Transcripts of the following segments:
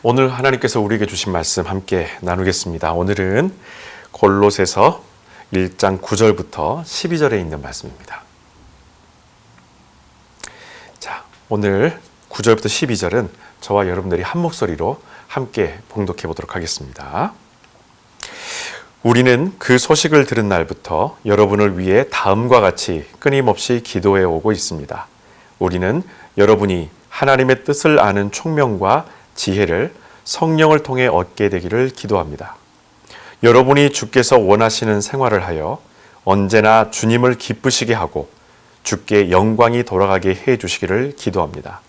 오늘 하나님께서 우리에게 주신 말씀 함께 나누겠습니다. 오늘은 골로새서 1장 9절부터 12절에 있는 말씀입니다. 자, 오늘 9절부터 12절은 저와 여러분들이 한 목소리로 함께 봉독해 보도록 하겠습니다. 우리는 그 소식을 들은 날부터 여러분을 위해 다음과 같이 끊임없이 기도해 오고 있습니다. 우리는 여러분이 하나님의 뜻을 아는 총명과 지혜를 성령을 통해 얻게 되기를 기도합니다. 여러분이 주께서 원하시는 생활을 하여 언제나 주님을 기쁘시게 하고 주께 영광이 돌아가게 해 주시기를 기도합니다.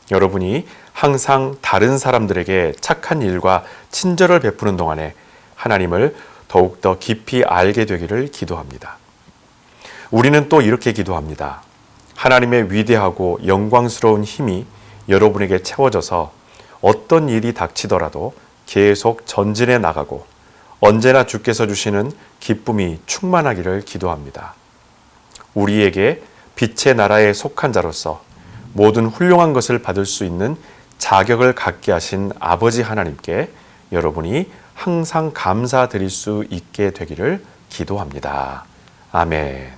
여러분이 항상 다른 사람들에게 착한 일과 친절을 베푸는 동안에 하나님을 더욱더 깊이 알게 되기를 기도합니다. 우리는 또 이렇게 기도합니다. 하나님의 위대하고 영광스러운 힘이 여러분에게 채워져서 어떤 일이 닥치더라도 계속 전진해 나가고 언제나 주께서 주시는 기쁨이 충만하기를 기도합니다. 우리에게 빛의 나라에 속한 자로서 모든 훌륭한 것을 받을 수 있는 자격을 갖게 하신 아버지 하나님께 여러분이 항상 감사드릴 수 있게 되기를 기도합니다. 아멘.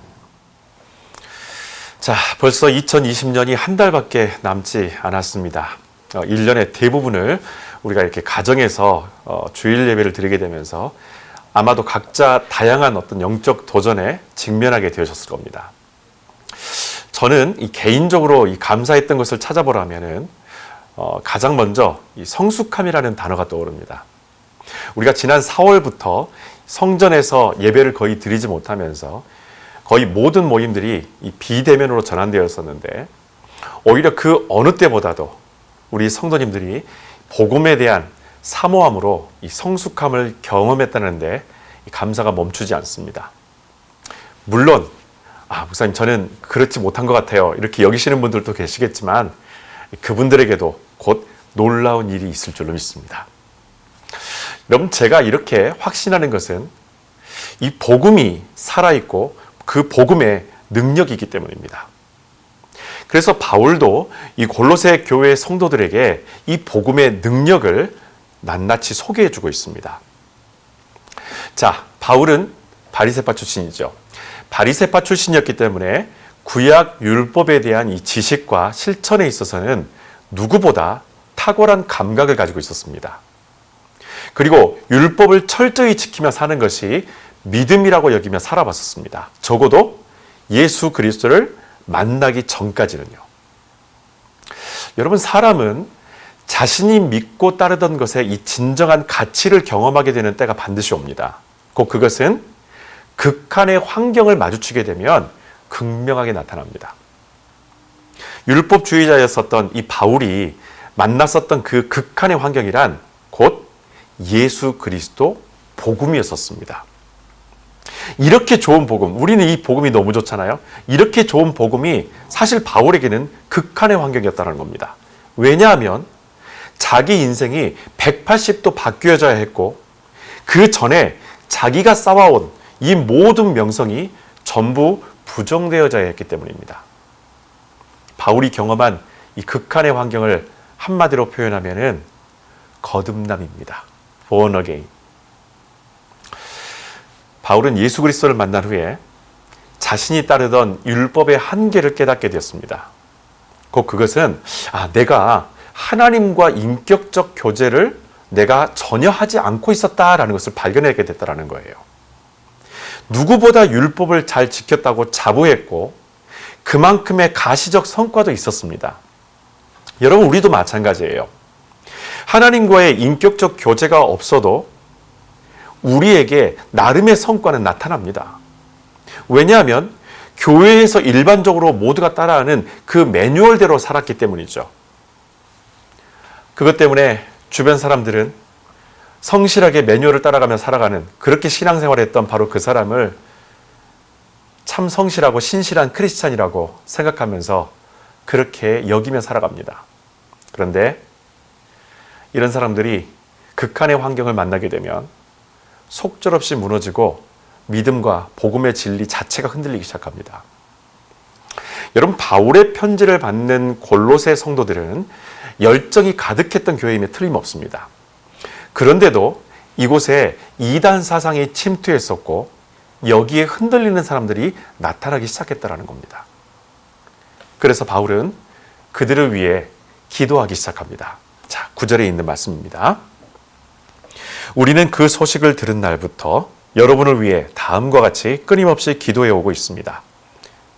자, 벌써 2020년이 한 달밖에 남지 않았습니다. 1년의 대부분을 우리가 이렇게 가정에서 주일 예배를 드리게 되면서 아마도 각자 다양한 어떤 영적 도전에 직면하게 되셨을 겁니다. 저는 개인적으로 감사했던 것을 찾아보라면은 가장 먼저 이 성숙함이라는 단어가 떠오릅니다. 우리가 지난 4월부터 성전에서 예배를 거의 드리지 못하면서 거의 모든 모임들이 이 비대면으로 전환되었었는데 오히려 그 어느 때보다도 우리 성도님들이 복음에 대한 사모함으로 이 성숙함을 경험했다는데 감사가 멈추지 않습니다. 물론 목사님 저는 그렇지 못한 것 같아요 이렇게 여기시는 분들도 계시겠지만 그분들에게도 곧 놀라운 일이 있을 줄로 믿습니다. 여러분, 제가 이렇게 확신하는 것은 이 복음이 살아있고 그 복음의 능력이기 때문입니다. 그래서 바울도 이 골로새 교회 성도들에게 이 복음의 능력을 낱낱이 소개해 주고 있습니다. 자, 바울은 바리새파 출신이죠. 바리새파 출신이었기 때문에 구약 율법에 대한 이 지식과 실천에 있어서는 누구보다 탁월한 감각을 가지고 있었습니다. 그리고 율법을 철저히 지키며 사는 것이 믿음이라고 여기며 살아봤었습니다. 적어도 예수 그리스도를 만나기 전까지는요. 여러분, 사람은 자신이 믿고 따르던 것의 이 진정한 가치를 경험하게 되는 때가 반드시 옵니다. 곧 그것은 극한의 환경을 마주치게 되면 극명하게 나타납니다. 율법주의자였었던 이 바울이 만났었던 그 극한의 환경이란 곧 예수 그리스도 복음이었었습니다. 이렇게 좋은 복음, 우리는 이 복음이 너무 좋잖아요. 이렇게 좋은 복음이 사실 바울에게는 극한의 환경이었다는 겁니다. 왜냐하면 자기 인생이 180도 바뀌어져야 했고 그 전에 자기가 쌓아온 이 모든 명성이 전부 부정되어져야 했기 때문입니다. 바울이 경험한 이 극한의 환경을 한마디로 표현하면은 거듭남입니다. Born again. 바울은 예수 그리스도를 만난 후에 자신이 따르던 율법의 한계를 깨닫게 되었습니다. 곧 그것은 내가 하나님과 인격적 교제를 내가 전혀 하지 않고 있었다라는 것을 발견하게 됐다는 거예요. 누구보다 율법을 잘 지켰다고 자부했고 그만큼의 가시적 성과도 있었습니다. 여러분, 우리도 마찬가지예요. 하나님과의 인격적 교제가 없어도 우리에게 나름의 성과는 나타납니다. 왜냐하면 교회에서 일반적으로 모두가 따라하는 그 매뉴얼대로 살았기 때문이죠. 그것 때문에 주변 사람들은 성실하게 매뉴얼을 따라가며 살아가는, 그렇게 신앙생활을 했던 바로 그 사람을 참 성실하고 신실한 크리스찬이라고 생각하면서 그렇게 여기며 살아갑니다. 그런데 이런 사람들이 극한의 환경을 만나게 되면 속절없이 무너지고 믿음과 복음의 진리 자체가 흔들리기 시작합니다. 여러분, 바울의 편지를 받는 골로새 성도들은 열정이 가득했던 교회임에 틀림없습니다. 그런데도 이곳에 이단 사상이 침투했었고 여기에 흔들리는 사람들이 나타나기 시작했다는 겁니다. 그래서 바울은 그들을 위해 기도하기 시작합니다. 자, 9절에 있는 말씀입니다. 우리는 그 소식을 들은 날부터 여러분을 위해 다음과 같이 끊임없이 기도해 오고 있습니다.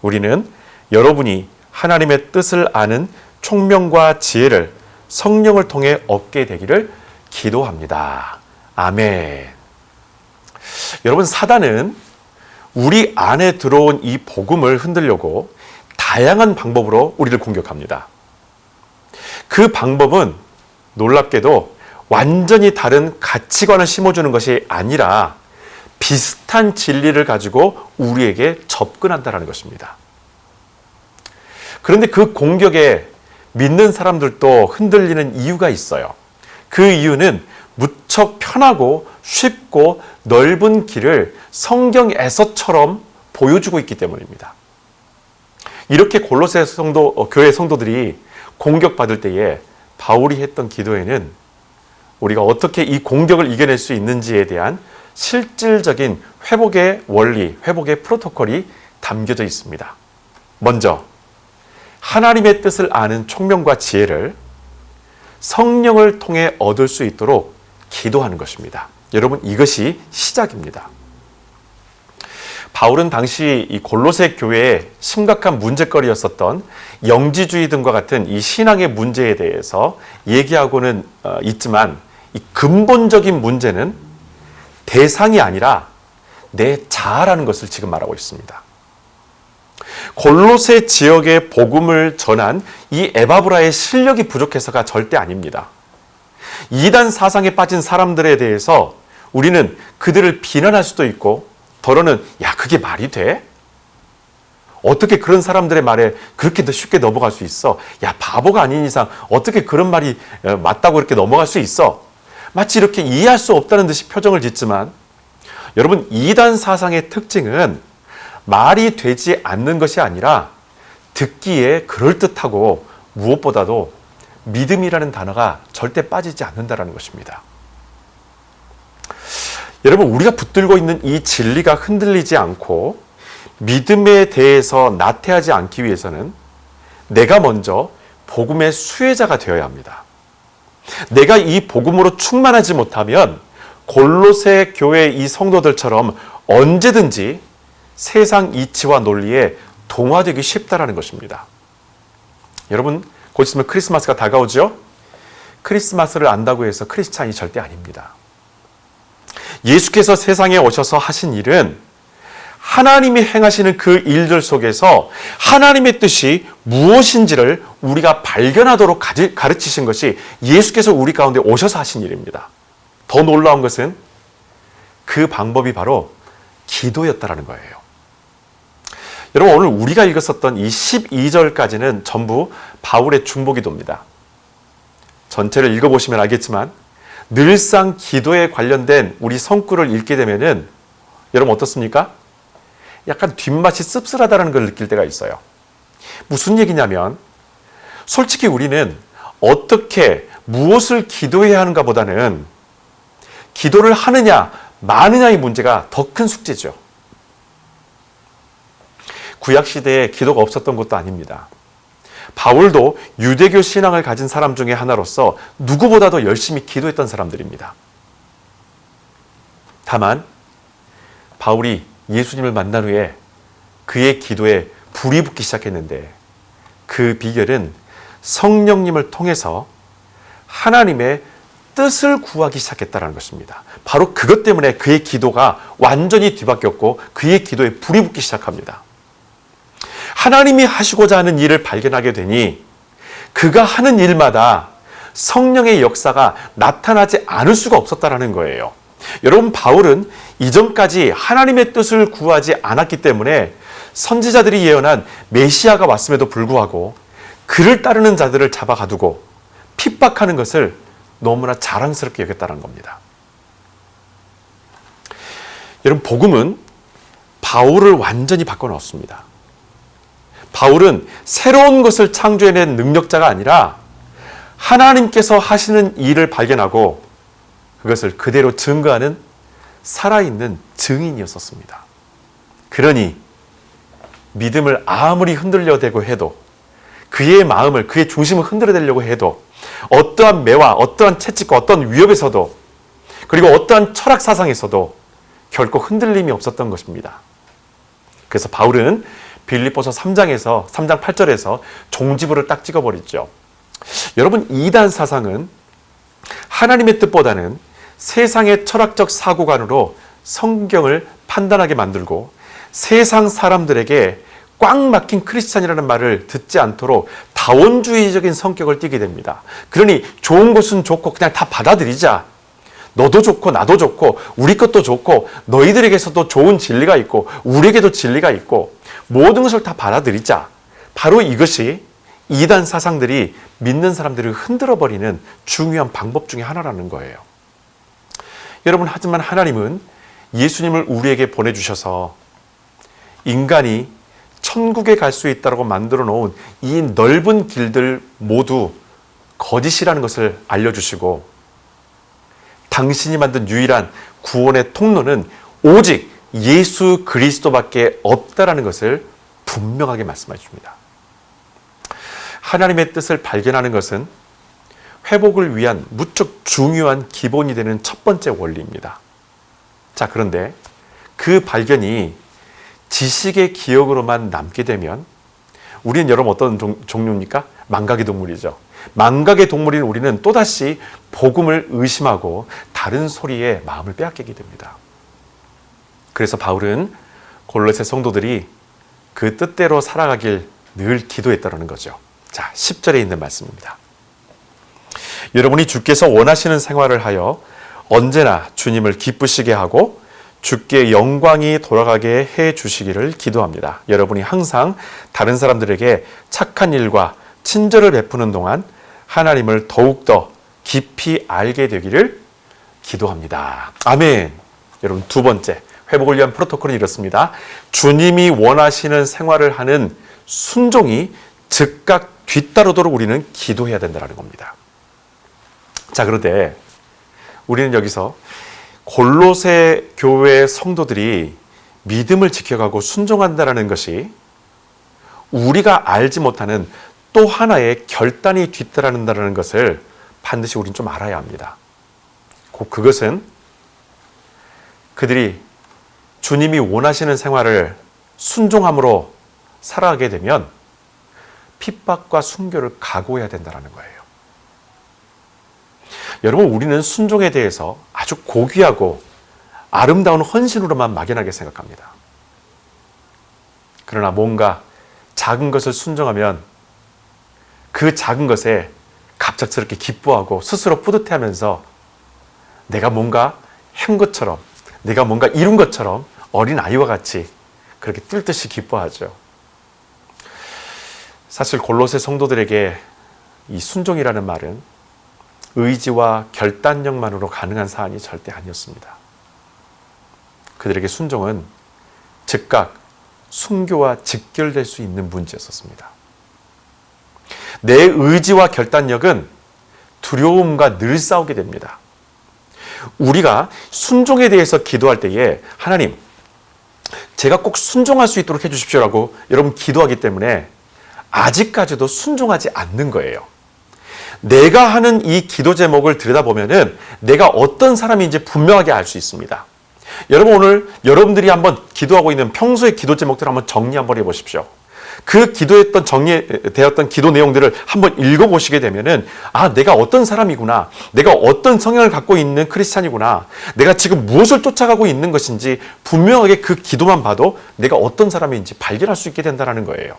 우리는 여러분이 하나님의 뜻을 아는 총명과 지혜를 성령을 통해 얻게 되기를 기도합니다. 아멘. 여러분, 사단은 우리 안에 들어온 이 복음을 흔들려고 다양한 방법으로 우리를 공격합니다. 그 방법은 놀랍게도 완전히 다른 가치관을 심어주는 것이 아니라 비슷한 진리를 가지고 우리에게 접근한다는 것입니다. 그런데 그 공격에 믿는 사람들도 흔들리는 이유가 있어요. 그 이유는 무척 편하고 쉽고 넓은 길을 성경에서처럼 보여주고 있기 때문입니다. 이렇게 골로새 교회 성도들이 공격받을 때에 바울이 했던 기도에는 우리가 어떻게 이 공격을 이겨낼 수 있는지에 대한 실질적인 회복의 원리, 회복의 프로토콜이 담겨져 있습니다. 먼저 하나님의 뜻을 아는 총명과 지혜를 성령을 통해 얻을 수 있도록 기도하는 것입니다. 여러분, 이것이 시작입니다. 바울은 당시 이 골로새 교회에 심각한 문제거리였었던 영지주의 등과 같은 이 신앙의 문제에 대해서 얘기하고는 있지만 이 근본적인 문제는 대상이 아니라 내 자아라는 것을 지금 말하고 있습니다. 골로새 지역의 복음을 전한 이 에바브라의 실력이 부족해서가 절대 아닙니다. 이단 사상에 빠진 사람들에 대해서 우리는 그들을 비난할 수도 있고 더러는 야, 그게 말이 돼? 어떻게 그런 사람들의 말에 그렇게 쉽게 넘어갈 수 있어? 야, 바보가 아닌 이상 어떻게 그런 말이 맞다고 이렇게 넘어갈 수 있어? 마치 이렇게 이해할 수 없다는 듯이 표정을 짓지만 여러분, 이단 사상의 특징은 말이 되지 않는 것이 아니라 듣기에 그럴듯하고 무엇보다도 믿음이라는 단어가 절대 빠지지 않는다는 것입니다. 여러분, 우리가 붙들고 있는 이 진리가 흔들리지 않고 믿음에 대해서 나태하지 않기 위해서는 내가 먼저 복음의 수혜자가 되어야 합니다. 내가 이 복음으로 충만하지 못하면 골로새 교회 이 성도들처럼 언제든지 세상 이치와 논리에 동화되기 쉽다라는 것입니다. 여러분, 곧 있으면 크리스마스가 다가오죠? 크리스마스를 안다고 해서 크리스찬이 절대 아닙니다. 예수께서 세상에 오셔서 하신 일은 하나님이 행하시는 그 일들 속에서 하나님의 뜻이 무엇인지를 우리가 발견하도록 가르치신 것이 예수께서 우리 가운데 오셔서 하신 일입니다. 더 놀라운 것은 그 방법이 바로 기도였다라는 거예요. 여러분, 오늘 우리가 읽었었던 이 12절까지는 전부 바울의 중보기도입니다. 전체를 읽어보시면 알겠지만 늘상 기도에 관련된 우리 성구를 읽게 되면은 여러분 어떻습니까? 약간 뒷맛이 씁쓸하다는 걸 느낄 때가 있어요. 무슨 얘기냐면 솔직히 우리는 어떻게 무엇을 기도해야 하는가 보다는 기도를 하느냐 마느냐의 문제가 더 큰 숙제죠. 구약시대에 기도가 없었던 것도 아닙니다. 바울도 유대교 신앙을 가진 사람 중에 하나로서 누구보다도 열심히 기도했던 사람들입니다. 다만 바울이 예수님을 만난 후에 그의 기도에 불이 붙기 시작했는데 그 비결은 성령님을 통해서 하나님의 뜻을 구하기 시작했다는 것입니다. 바로 그것 때문에 그의 기도가 완전히 뒤바뀌었고 그의 기도에 불이 붙기 시작합니다. 하나님이 하시고자 하는 일을 발견하게 되니 그가 하는 일마다 성령의 역사가 나타나지 않을 수가 없었다는 거예요. 여러분, 바울은 이전까지 하나님의 뜻을 구하지 않았기 때문에 선지자들이 예언한 메시아가 왔음에도 불구하고 그를 따르는 자들을 잡아가두고 핍박하는 것을 너무나 자랑스럽게 여겼다는 겁니다. 여러분, 복음은 바울을 완전히 바꿔놓습니다. 바울은 새로운 것을 창조해낸 능력자가 아니라 하나님께서 하시는 일을 발견하고 그것을 그대로 증거하는 살아있는 증인이었었습니다. 그러니 믿음을 아무리 흔들려대고 해도, 그의 마음을, 그의 중심을 흔들어대려고 해도, 어떠한 매와 어떠한 채찍과 어떠한 위협에서도, 그리고 어떠한 철학 사상에서도 결코 흔들림이 없었던 것입니다. 그래서 바울은 빌립보서 3장 8절에서 종지부를 딱 찍어버리죠. 여러분, 이단 사상은 하나님의 뜻보다는 세상의 철학적 사고관으로 성경을 판단하게 만들고 세상 사람들에게 꽉 막힌 크리스찬이라는 말을 듣지 않도록 다원주의적인 성격을 띠게 됩니다. 그러니 좋은 것은 좋고 그냥 다 받아들이자. 너도 좋고 나도 좋고 우리 것도 좋고 너희들에게서도 좋은 진리가 있고 우리에게도 진리가 있고 모든 것을 다 받아들이자. 바로 이것이 이단 사상들이 믿는 사람들을 흔들어버리는 중요한 방법 중에 하나라는 거예요. 여러분, 하지만 하나님은 예수님을 우리에게 보내주셔서 인간이 천국에 갈 수 있다고 만들어 놓은 이 넓은 길들 모두 거짓이라는 것을 알려주시고, 당신이 만든 유일한 구원의 통로는 오직 예수 그리스도밖에 없다라는 것을 분명하게 말씀해 줍니다. 하나님의 뜻을 발견하는 것은 회복을 위한 무척 중요한 기본이 되는 첫 번째 원리입니다. 자, 그런데 그 발견이 지식의 기억으로만 남게 되면 우리는 여러분 어떤 종류입니까? 망각의 동물이죠. 망각의 동물인 우리는 또다시 복음을 의심하고 다른 소리에 마음을 빼앗기게 됩니다. 그래서 바울은 골로새 성도들이 그 뜻대로 살아가길 늘 기도했다는 거죠. 자, 10절에 있는 말씀입니다. 여러분이 주께서 원하시는 생활을 하여 언제나 주님을 기쁘시게 하고 주께 영광이 돌아가게 해 주시기를 기도합니다. 여러분이 항상 다른 사람들에게 착한 일과 친절을 베푸는 동안 하나님을 더욱더 깊이 알게 되기를 기도합니다. 아멘. 여러분, 두 번째 회복을 위한 프로토콜은 이렇습니다. 주님이 원하시는 생활을 하는 순종이 즉각 뒤따르도록 우리는 기도해야 된다는 겁니다. 자, 그런데 우리는 여기서 골로새 교회 성도들이 믿음을 지켜가고 순종한다는 것이 우리가 알지 못하는 또 하나의 결단이 뒤따른다는 것을 반드시 우리는 좀 알아야 합니다. 그것은 그들이 주님이 원하시는 생활을 순종함으로 살아가게 되면 핍박과 순교를 각오해야 된다는 거예요. 여러분, 우리는 순종에 대해서 아주 고귀하고 아름다운 헌신으로만 막연하게 생각합니다. 그러나 뭔가 작은 것을 순종하면 그 작은 것에 갑작스럽게 기뻐하고 스스로 뿌듯해하면서 내가 뭔가 한 것처럼, 내가 뭔가 이룬 것처럼 어린아이와 같이 그렇게 뜰 듯이 기뻐하죠. 사실 골로새 성도들에게 이 순종이라는 말은 의지와 결단력만으로 가능한 사안이 절대 아니었습니다. 그들에게 순종은 즉각 순교와 직결될 수 있는 문제였습니다. 내 의지와 결단력은 두려움과 늘 싸우게 됩니다. 우리가 순종에 대해서 기도할 때에 하나님, 제가 꼭 순종할 수 있도록 해주십시오라고 여러분 기도하기 때문에 아직까지도 순종하지 않는 거예요. 내가 하는 이 기도 제목을 들여다보면은 내가 어떤 사람인지 분명하게 알 수 있습니다. 여러분, 오늘 여러분들이 한번 기도하고 있는 평소의 기도 제목들을 한번 정리 한번 해보십시오. 그 기도했던 정리되었던 기도 내용들을 한번 읽어보시게 되면은 아, 내가 어떤 사람이구나, 내가 어떤 성향을 갖고 있는 크리스찬이구나, 내가 지금 무엇을 쫓아가고 있는 것인지 분명하게 그 기도만 봐도 내가 어떤 사람인지 발견할 수 있게 된다는 거예요.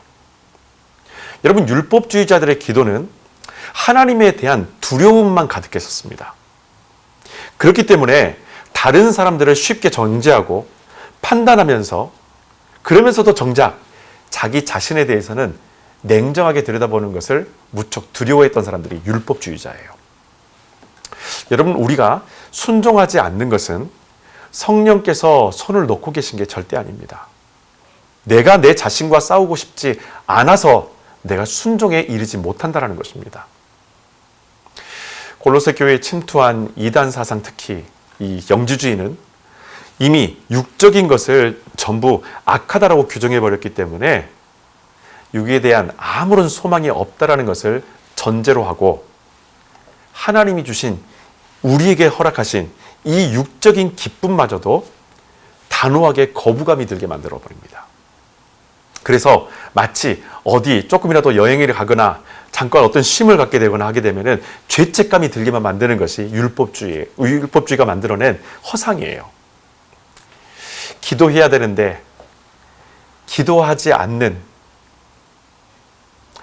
여러분, 율법주의자들의 기도는 하나님에 대한 두려움만 가득했었습니다. 그렇기 때문에 다른 사람들을 쉽게 정죄하고 판단하면서, 그러면서도 정작 자기 자신에 대해서는 냉정하게 들여다보는 것을 무척 두려워했던 사람들이 율법주의자예요. 여러분, 우리가 순종하지 않는 것은 성령께서 손을 놓고 계신 게 절대 아닙니다. 내가 내 자신과 싸우고 싶지 않아서 내가 순종에 이르지 못한다는 것입니다. 골로새 교회에 침투한 이단 사상, 특히 이 영지주의는 이미 육적인 것을 전부 악하다라고 규정해버렸기 때문에 육에 대한 아무런 소망이 없다라는 것을 전제로 하고 하나님이 주신, 우리에게 허락하신 이 육적인 기쁨마저도 단호하게 거부감이 들게 만들어버립니다. 그래서 마치 어디 조금이라도 여행을 가거나 잠깐 어떤 쉼을 갖게 되거나 하게 되면 죄책감이 들게만 만드는 것이 율법주의가 만들어낸 허상이에요. 기도해야 되는데 기도하지 않는,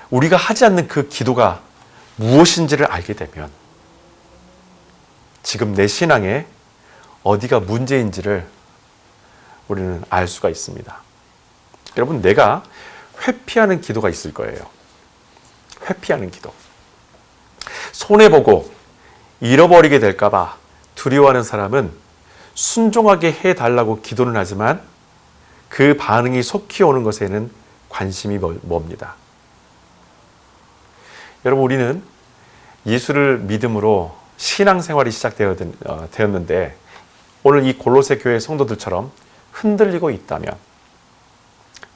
우리가 하지 않는 그 기도가 무엇인지를 알게 되면 지금 내 신앙에 어디가 문제인지를 우리는 알 수가 있습니다. 여러분, 내가 회피하는 기도가 있을 거예요. 회피하는 기도. 손해보고 잃어버리게 될까봐 두려워하는 사람은 순종하게 해달라고 기도는 하지만 그 반응이 속히 오는 것에는 관심이 멉니다. 여러분, 우리는 예수를 믿음으로 신앙생활이 시작되었는데 오늘 이 골로새 교회 성도들처럼 흔들리고 있다면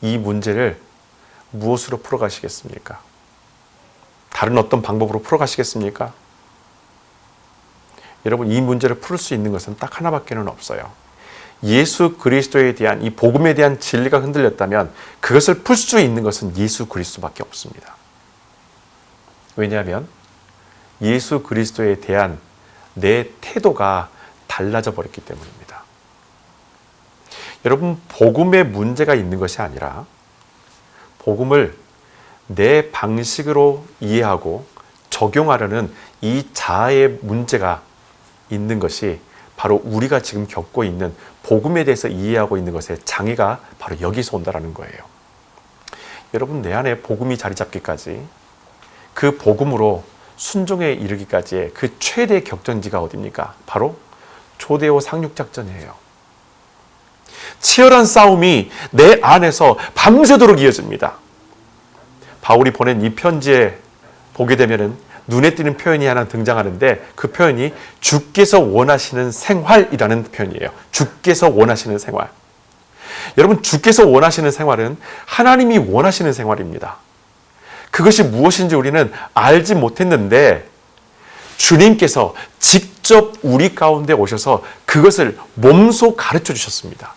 이 문제를 무엇으로 풀어가시겠습니까? 다른 어떤 방법으로 풀어가시겠습니까? 여러분, 이 문제를 풀 수 있는 것은 딱 하나밖에는 없어요. 예수 그리스도에 대한, 이 복음에 대한 진리가 흔들렸다면 그것을 풀 수 있는 것은 예수 그리스도밖에 없습니다. 왜냐하면 예수 그리스도에 대한 내 태도가 달라져 버렸기 때문입니다. 여러분, 복음에 문제가 있는 것이 아니라 복음을 내 방식으로 이해하고 적용하려는 이 자아의 문제가 있는 것이 바로 우리가 지금 겪고 있는 복음에 대해서 이해하고 있는 것의 장애가 바로 여기서 온다는 거예요. 여러분, 내 안에 복음이 자리 잡기까지, 그 복음으로 순종에 이르기까지의 그 최대 격전지가 어디입니까? 바로 조대오 상륙작전이에요. 치열한 싸움이 내 안에서 밤새도록 이어집니다. 바울이 보낸 이 편지에 보게 되면은 눈에 띄는 표현이 하나 등장하는데 그 표현이 주께서 원하시는 생활이라는 표현이에요. 주께서 원하시는 생활. 여러분, 주께서 원하시는 생활은 하나님이 원하시는 생활입니다. 그것이 무엇인지 우리는 알지 못했는데 주님께서 직접 우리 가운데 오셔서 그것을 몸소 가르쳐 주셨습니다.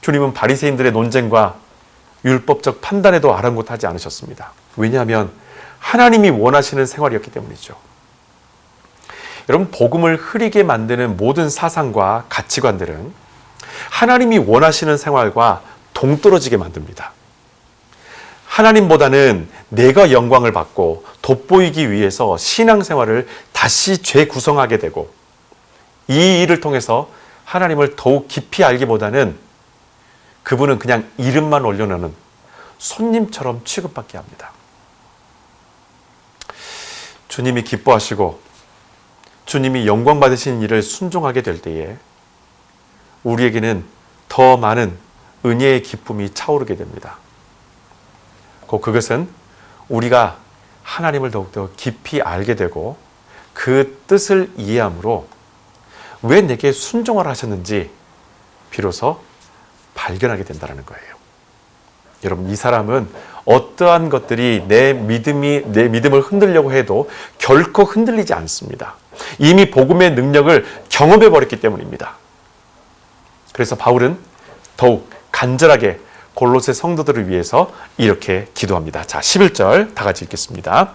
주님은 바리새인들의 논쟁과 율법적 판단에도 아랑곳하지 않으셨습니다. 왜냐하면 하나님이 원하시는 생활이었기 때문이죠. 여러분, 복음을 흐리게 만드는 모든 사상과 가치관들은 하나님이 원하시는 생활과 동떨어지게 만듭니다. 하나님보다는 내가 영광을 받고 돋보이기 위해서 신앙생활을 다시 재구성하게 되고 이 일을 통해서 하나님을 더욱 깊이 알기보다는 그분은 그냥 이름만 올려놓는 손님처럼 취급받게 합니다. 주님이 기뻐하시고 주님이 영광 받으신 일을 순종하게 될 때에 우리에게는 더 많은 은혜의 기쁨이 차오르게 됩니다. 그것은 우리가 하나님을 더욱더 깊이 알게 되고 그 뜻을 이해함으로 왜 내게 순종을 하셨는지 비로소 발견하게 된다는 거예요. 여러분, 이 사람은 어떠한 것들이 내 믿음을 흔들려고 해도 결코 흔들리지 않습니다. 이미 복음의 능력을 경험해 버렸기 때문입니다. 그래서 바울은 더욱 간절하게 골로새 성도들을 위해서 이렇게 기도합니다. 자, 11절 다 같이 읽겠습니다.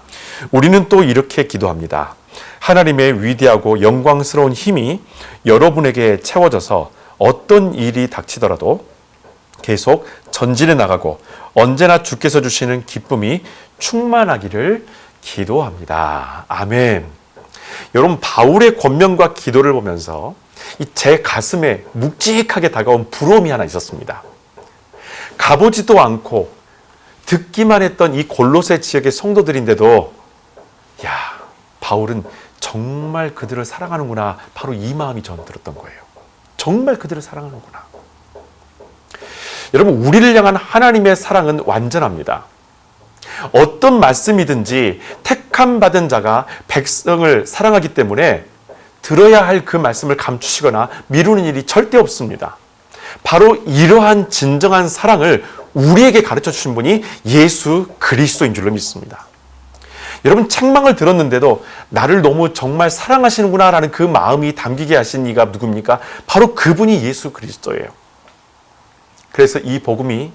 우리는 또 이렇게 기도합니다. 하나님의 위대하고 영광스러운 힘이 여러분에게 채워져서 어떤 일이 닥치더라도 계속 전진해 나가고 언제나 주께서 주시는 기쁨이 충만하기를 기도합니다. 아멘. 여러분, 바울의 권면과 기도를 보면서 제 가슴에 묵직하게 다가온 부러움이 하나 있었습니다. 가보지도 않고 듣기만 했던 이 골로새 지역의 성도들인데도 바울은 정말 그들을 사랑하는구나, 바로 이 마음이 저는 들었던 거예요. 정말 그들을 사랑하는구나. 여러분, 우리를 향한 하나님의 사랑은 완전합니다. 어떤 말씀이든지 택함 받은 자가 백성을 사랑하기 때문에 들어야 할 그 말씀을 감추시거나 미루는 일이 절대 없습니다. 바로 이러한 진정한 사랑을 우리에게 가르쳐 주신 분이 예수 그리스도인 줄로 믿습니다. 여러분, 책망을 들었는데도 나를 너무 정말 사랑하시는구나 라는 그 마음이 담기게 하신 이가 누굽니까? 바로 그분이 예수 그리스도예요. 그래서 이 복음이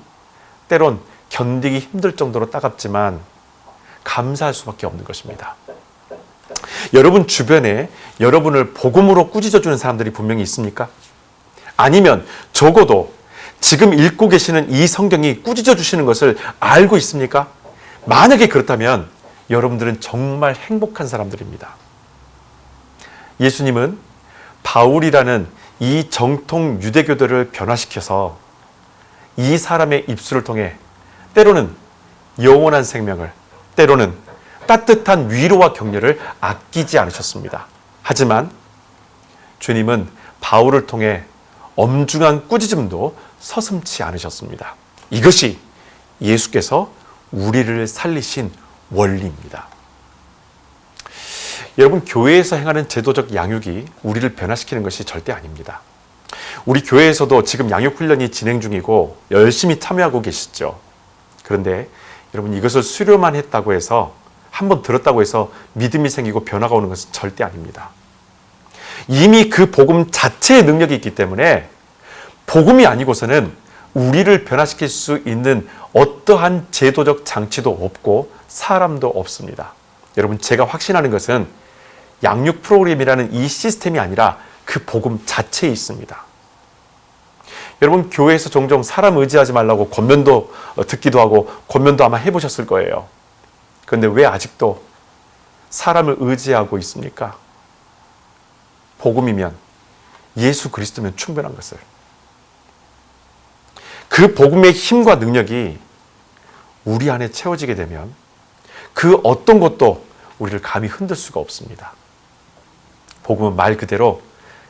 때론 견디기 힘들 정도로 따갑지만 감사할 수밖에 없는 것입니다. 여러분 주변에 여러분을 복음으로 꾸짖어주는 사람들이 분명히 있습니까? 아니면 적어도 지금 읽고 계시는 이 성경이 꾸짖어 주시는 것을 알고 있습니까? 만약에 그렇다면 여러분들은 정말 행복한 사람들입니다. 예수님은 바울이라는 이 정통 유대교도를 변화시켜서 이 사람의 입술을 통해 때로는 영원한 생명을, 때로는 따뜻한 위로와 격려를 아끼지 않으셨습니다. 하지만 주님은 바울을 통해 엄중한 꾸짖음도 서슴지 않으셨습니다. 이것이 예수께서 우리를 살리신 원리입니다. 여러분, 교회에서 행하는 제도적 양육이 우리를 변화시키는 것이 절대 아닙니다. 우리 교회에서도 지금 양육훈련이 진행 중이고 열심히 참여하고 계시죠. 그런데 여러분, 이것을 수료만 했다고 해서, 한번 들었다고 해서 믿음이 생기고 변화가 오는 것은 절대 아닙니다. 이미 그 복음 자체의 능력이 있기 때문에 복음이 아니고서는 우리를 변화시킬 수 있는 어떠한 제도적 장치도 없고 사람도 없습니다. 여러분, 제가 확신하는 것은 양육 프로그램이라는 이 시스템이 아니라 그 복음 자체에 있습니다. 여러분, 교회에서 종종 사람 의지하지 말라고 권면도 듣기도 하고 권면도 아마 해보셨을 거예요. 그런데 왜 아직도 사람을 의지하고 있습니까? 복음이면, 예수 그리스도면 충분한 것을. 그 복음의 힘과 능력이 우리 안에 채워지게 되면 그 어떤 것도 우리를 감히 흔들 수가 없습니다. 복음은 말 그대로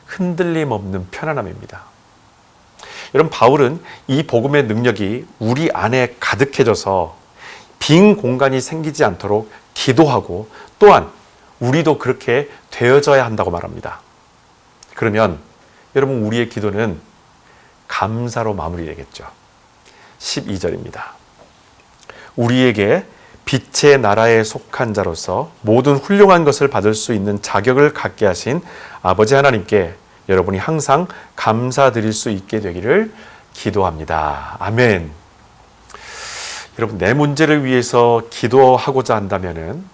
흔들림 없는 편안함입니다. 여러분, 바울은 이 복음의 능력이 우리 안에 가득해져서 빈 공간이 생기지 않도록 기도하고 또한 우리도 그렇게 되어져야 한다고 말합니다. 그러면 여러분, 우리의 기도는 감사로 마무리되겠죠. 12절입니다. 우리에게 빛의 나라에 속한 자로서 모든 훌륭한 것을 받을 수 있는 자격을 갖게 하신 아버지 하나님께 여러분이 항상 감사드릴 수 있게 되기를 기도합니다. 아멘. 여러분, 내 문제를 위해서 기도하고자 한다면은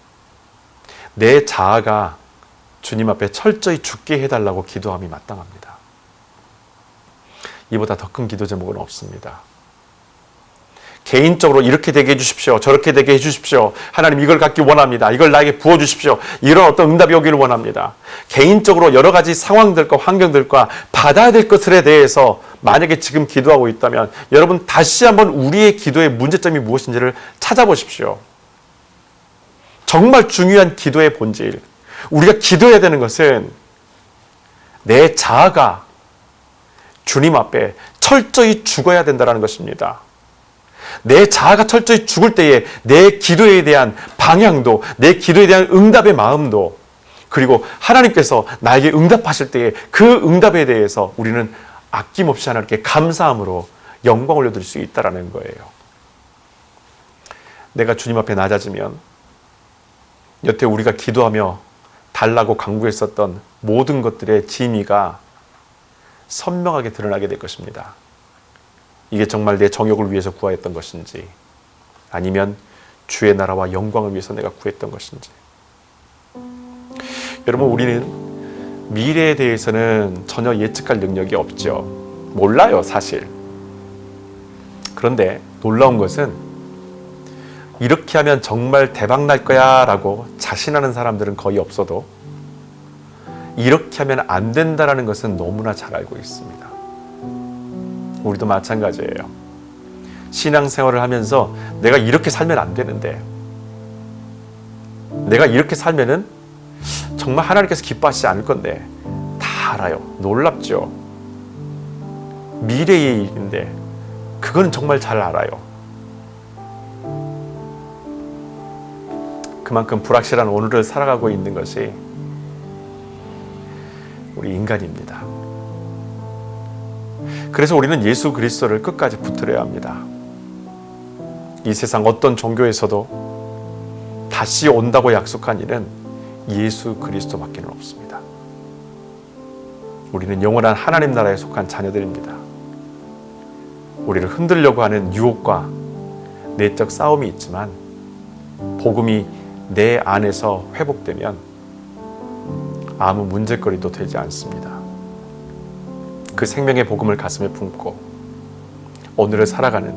내 자아가 주님 앞에 철저히 죽게 해달라고 기도함이 마땅합니다. 이보다 더 큰 기도 제목은 없습니다. 개인적으로 이렇게 되게 해주십시오. 저렇게 되게 해주십시오. 하나님, 이걸 갖기 원합니다. 이걸 나에게 부어주십시오. 이런 어떤 응답이 오기를 원합니다. 개인적으로 여러 가지 상황들과 환경들과 받아야 될 것들에 대해서 만약에 지금 기도하고 있다면 여러분, 다시 한번 우리의 기도의 문제점이 무엇인지를 찾아보십시오. 정말 중요한 기도의 본질, 우리가 기도해야 되는 것은 내 자아가 주님 앞에 철저히 죽어야 된다는 것입니다. 내 자아가 철저히 죽을 때에 내 기도에 대한 방향도, 내 기도에 대한 응답의 마음도, 그리고 하나님께서 나에게 응답하실 때에 그 응답에 대해서 우리는 아낌없이 하나님께 감사함으로 영광 올려드릴 수 있다는 거예요. 내가 주님 앞에 낮아지면 여태 우리가 기도하며 달라고 간구했었던 모든 것들의 진위가 선명하게 드러나게 될 것입니다. 이게 정말 내 정욕을 위해서 구하였던 것인지, 아니면 주의 나라와 영광을 위해서 내가 구했던 것인지. 여러분, 우리는 미래에 대해서는 전혀 예측할 능력이 없죠. 몰라요, 사실. 그런데 놀라운 것은 이렇게 하면 정말 대박 날 거야 라고 자신하는 사람들은 거의 없어도 이렇게 하면 안 된다는 것은 너무나 잘 알고 있습니다. 우리도 마찬가지예요. 신앙생활을 하면서 내가 이렇게 살면 안 되는데, 내가 이렇게 살면은 정말 하나님께서 기뻐하시지 않을 건데, 다 알아요. 놀랍죠. 미래의 일인데 그거는 정말 잘 알아요. 그만큼 불확실한 오늘을 살아가고 있는 것이 우리 인간입니다. 그래서 우리는 예수 그리스도를 끝까지 붙들어야 합니다. 이 세상 어떤 종교에서도 다시 온다고 약속한 이는 예수 그리스도밖에 없습니다. 우리는 영원한 하나님 나라에 속한 자녀들입니다. 우리를 흔들려고 하는 유혹과 내적 싸움이 있지만 복음이 내 안에서 회복되면 아무 문제거리도 되지 않습니다. 그 생명의 복음을 가슴에 품고 오늘을 살아가는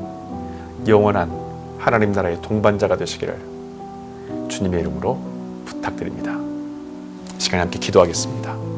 영원한 하나님 나라의 동반자가 되시기를 주님의 이름으로 부탁드립니다. 시간에 함께 기도하겠습니다.